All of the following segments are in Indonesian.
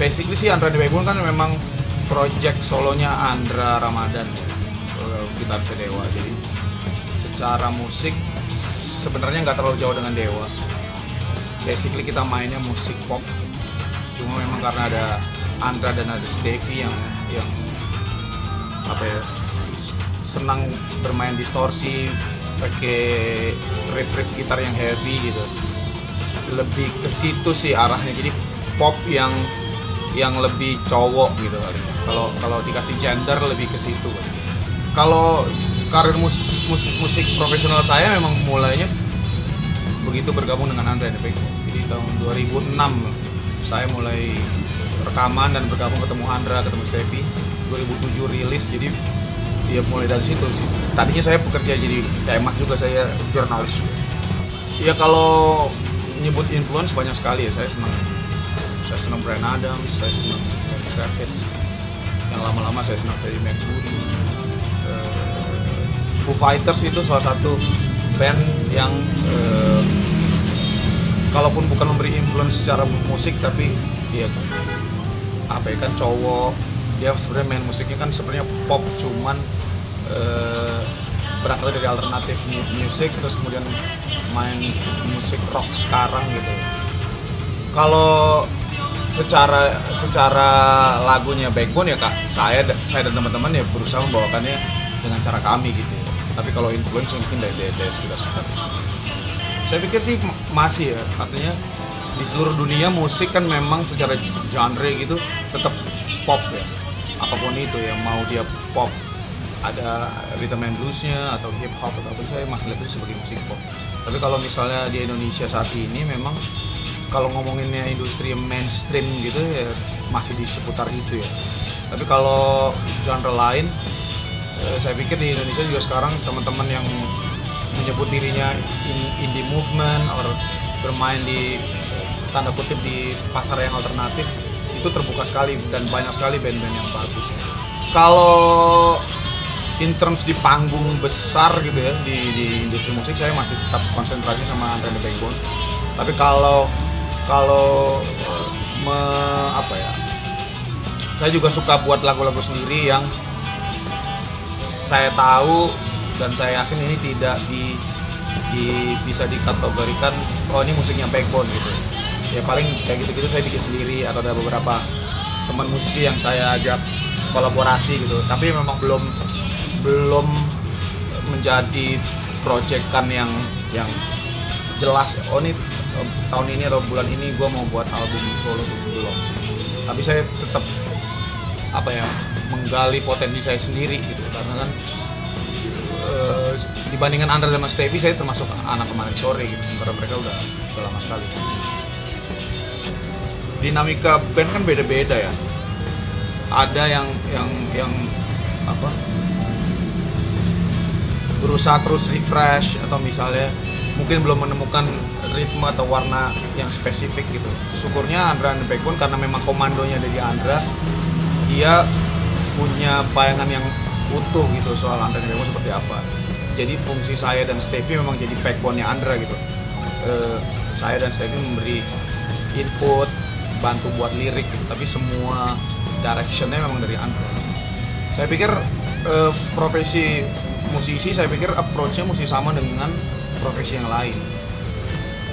basically sih Andra the Backbone kan memang project solonya Andra Ramadan ya, gitaris Dewa. Jadi secara musik sebenarnya nggak terlalu jauh dengan Dewa. Basically kita mainnya musik pop, cuma memang karena ada Andra dan ada Stevie yang apa ya, senang bermain distorsi, pakai riff gitar yang heavy gitu. Lebih ke situ sih arahnya. Jadi pop yang lebih cowok gitu kali. Kalau dikasih gender lebih ke situ. Kalau karir musik profesional saya memang mulainya begitu bergabung dengan Andra the Backbone. Jadi tahun 2006 saya mulai rekaman dan bergabung, ketemu Andra, ketemu Stevie. 2007 rilis, jadi dia mulai dari situ. Tadinya saya bekerja jadi kayak Mas juga, saya jurnalis. Ya kalau nyebut influence banyak sekali ya. Saya senang Bryan Adams, saya senang Lenny Kravitz. Yang lama-lama saya senang Freddie Mercury. Foo Fighters itu salah satu band yang kalaupun bukan memberi influence secara musik, tapi dia apa ya, kan cowok, dia sebenarnya main musiknya kan sebenarnya pop, cuman berangkat dari alternatif music, terus kemudian main musik rock sekarang gitu. Kalau secara lagunya Backbone ya Kak, saya dan teman-teman ya berusaha membawakannya dengan cara kami gitu. Tapi kalau influence mungkin dari sekitar. Saya pikir sih masih ya, artinya di seluruh dunia musik kan memang secara genre gitu tetap pop ya. Apapun itu ya, mau dia pop ada rhythm and bluesnya atau hip hop atau apa, saya masih lihat itu sebagai musik pop. Tapi kalau misalnya di Indonesia saat ini memang kalau ngomonginnya industri mainstream gitu ya masih di seputar itu ya. Tapi kalau genre lain, saya pikir di Indonesia juga sekarang teman-teman yang menyebut dirinya indie movement atau bermain di tanda kutip di pasar yang alternatif itu terbuka sekali dan banyak sekali band-band yang bagus. Kalau in terms di panggung besar gitu ya di industri musik, saya masih tetap konsentrasi sama Andra the Backbone. Tapi kalau apa ya, saya juga suka buat lagu-lagu sendiri yang saya tahu dan saya yakin ini tidak bisa dikategorikan oh ini musiknya Backbone gitu. Ya paling kayak gitu-gitu saya bikin sendiri, atau ada beberapa teman musisi yang saya ajak kolaborasi gitu. Tapi memang belum menjadi proyekan yang jelas oh ini tahun ini atau bulan ini gue mau buat album solo, belum sih. Tapi saya tetap apa ya, menggali potensi saya sendiri gitu, karena kan dibandingkan Andra dan Stevie, saya termasuk anak kemarin sore gitu, sementara mereka udah lama sekali. Dinamika band kan beda-beda ya. Ada yang apa, berusaha terus refresh, atau misalnya mungkin belum menemukan ritme atau warna yang spesifik gitu. Syukurnya Andra the Backbone karena memang komandonya dari Andra, dia punya bayangan yang utuh gitu soal Andra the Backbone seperti apa. Jadi fungsi saya dan Stevie memang jadi backbone-nya Andra gitu. Saya dan Stevie memberi input, bantu buat lirik gitu, tapi semua direction-nya memang dari Andra. Saya pikir profesi musisi, saya pikir approach-nya mesti sama dengan profesi yang lain,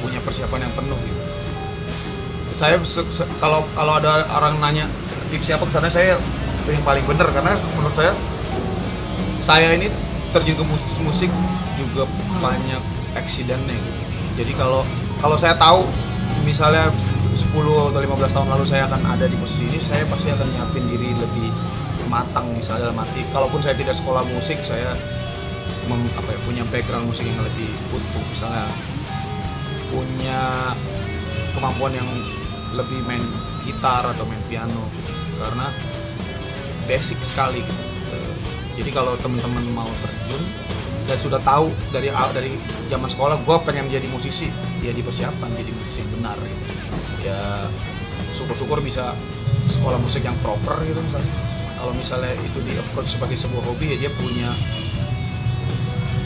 punya persiapan yang penuh gitu. Saya kalau ada orang nanya tips siapa kesana, saya yang paling benar, karena menurut saya ini terjun ke musik juga banyak accident-nya gitu. Jadi kalau saya tahu misalnya 10 atau 15 tahun lalu saya akan ada di posisi ini, saya pasti akan nyiapin diri lebih matang. Misalnya dalam arti, kalaupun saya tidak sekolah musik, saya punya background musik yang lebih utuh, misalnya punya kemampuan yang lebih main gitar atau main piano gitu. Karena basic sekali gitu. Jadi kalau teman-teman mau terjun dan sudah tahu dari zaman sekolah gue pengen jadi musisi, ya dipersiapkan jadi musisi yang benar gitu. Ya syukur-syukur bisa sekolah musik yang proper gitu misalnya. Kalau misalnya itu di approach sebagai sebuah hobi, ya dia punya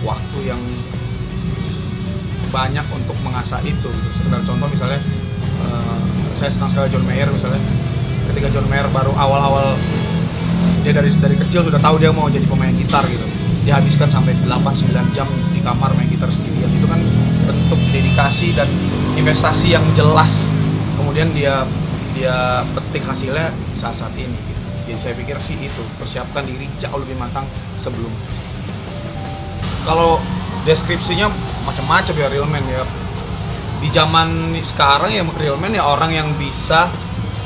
waktu yang banyak untuk mengasah itu gitu. Sekedar contoh misalnya, saya senang sekali John Mayer misalnya. ketika John Mayer baru awal-awal dia dari kecil sudah tahu dia mau jadi pemain gitar gitu. Dia habiskan sampai 8-9 jam di kamar main gitar sendirian. Itu kan bentuk dedikasi dan investasi yang jelas. Kemudian dia petik hasilnya saat ini gitu. Jadi saya pikir sih itu, persiapkan diri jauh lebih matang sebelum. Kalau deskripsinya macam-macam ya real man ya. Di zaman sekarang ya real man ya orang yang bisa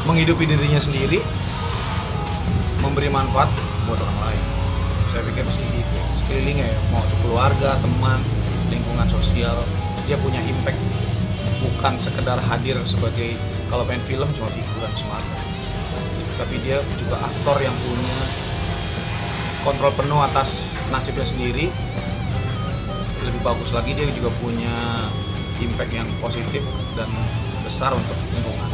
menghidupi dirinya sendiri, memberi manfaat buat orang lain. Saya pikir sih itu sekelilingnya ya, mau itu keluarga, teman, lingkungan sosial, dia punya impact, bukan sekedar hadir sebagai kalau main film cuma figuran semata, tapi dia juga aktor yang punya kontrol penuh atas nasibnya sendiri. Lebih bagus lagi dia juga punya impact yang positif dan besar untuk lingkungan.